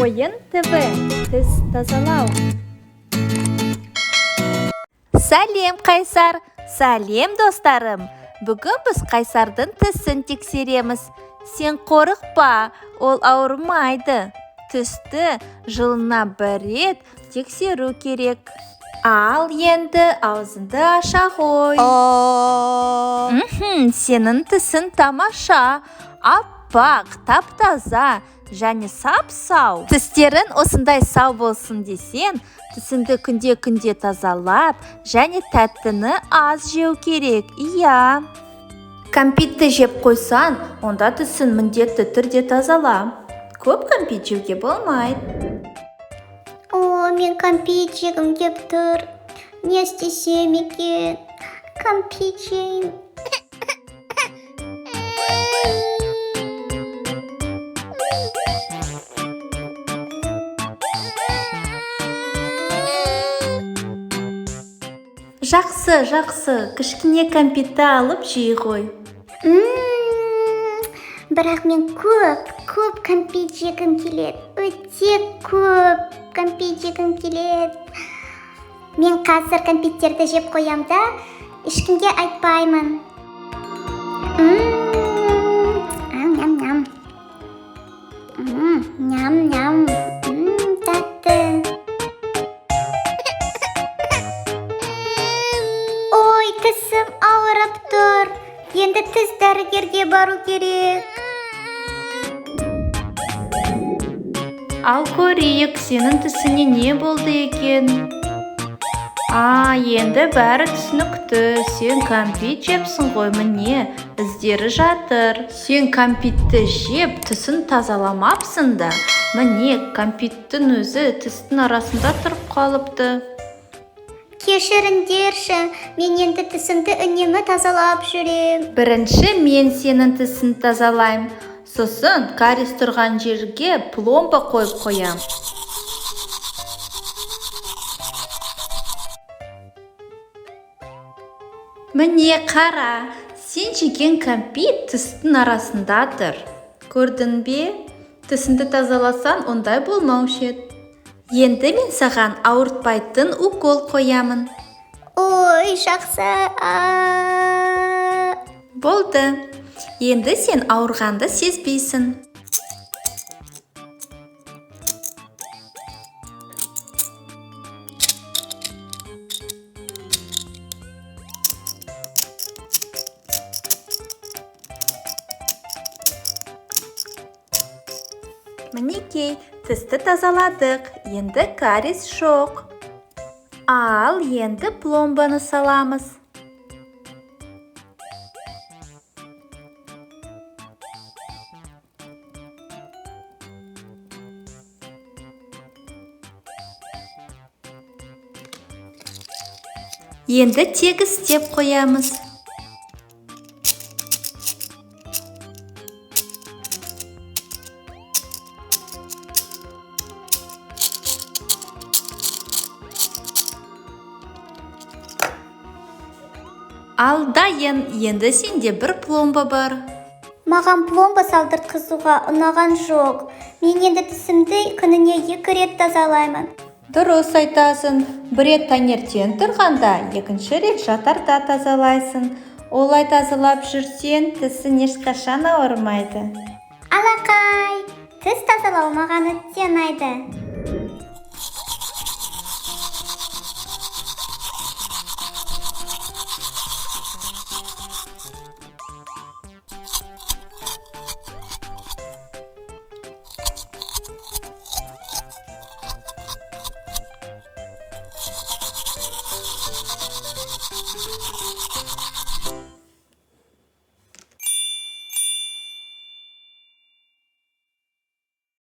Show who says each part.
Speaker 1: Ойын ТВ. Тіс тазалау. Сәлем, Қайсар. Сәлем, достарым. Бүгін біз Қайсардың тісін тексереміз. Сен қорықпа, ол ауырмайды. Тісті жылына бір рет тексеру керек. Ал енді аузыңды аша қой. Сенің тісің тамаша, аппақ, тап-таза және сап-сау. Тістерің осындай сау болсын десең, тісіңді күнде тазалап және тәттіні аз жеу керек. Иә. Кәмпитті жеп қойсан, онда тісін міндетті түрде тазала. Көп кәмпит жеуге болмайды.
Speaker 2: Мен кәмпит жегім кеп тұр. Не істесем екен? Кәмпит жеймін.
Speaker 1: Жақсы, кішкене кәмпитті алып жей ғой.
Speaker 2: Бірақ мен көп кәмпит жегім келеді. Өте көп кәмпит жегім келеді. Мен қазір кәмпиттерді жеп қоям да, ешкімге айтпаймын. Ням-ням. Тәтті. Ой, тісім ауырып тұр. Енді тіс дәрігерге бару керек.
Speaker 1: Ал көрейік, сенің тісіне не болды екен? Енді бәрі түсінікті. Сен кәмпит жепсің ғой, міне, іздері жатыр. Сен кәмпитті жеп, тісін тазаламапсың да. Міне, кәмпиттің өзі тістің арасында тұрып қалыпты.
Speaker 2: Кешіріңдерші, мен енді тісімді үнемі тазалап жүрем.
Speaker 1: Бірінші мен сенің тісін тазалайым. Сосын кариес тұрған жерге пломба қойып қоям. Міне қара, сен жеген кәмпит тістің арасында тұр. Көрдің бе? Тісіңді тазаласан, ондай болмаушы еді. Енді мен саған ауыртпайтын укол қоямын.
Speaker 2: Ой, жақсы.
Speaker 1: Болды. Енді сен ауырғанды сезбейсің. Мінекей, тісті тазаладық. Енді кариес жоқ. Ал енді пломбаны саламыз. Енді тегіс істеп қоямыз. Ал дайын, енді сенде бір пломба бар.
Speaker 2: Маған пломба салдыртқызуға ұнаған жоқ. Мен енді тісімді күніне 2 рет тазалаймын.
Speaker 1: Дұрыс айтасың. Бір рет таңертең тұрғанда, екінші рет жатарда тазалайсың. Олай тазалап жүрсең, тісің ешқашан ауырмайды.
Speaker 2: Алақай, тіс тазалау маған өте ұнайды.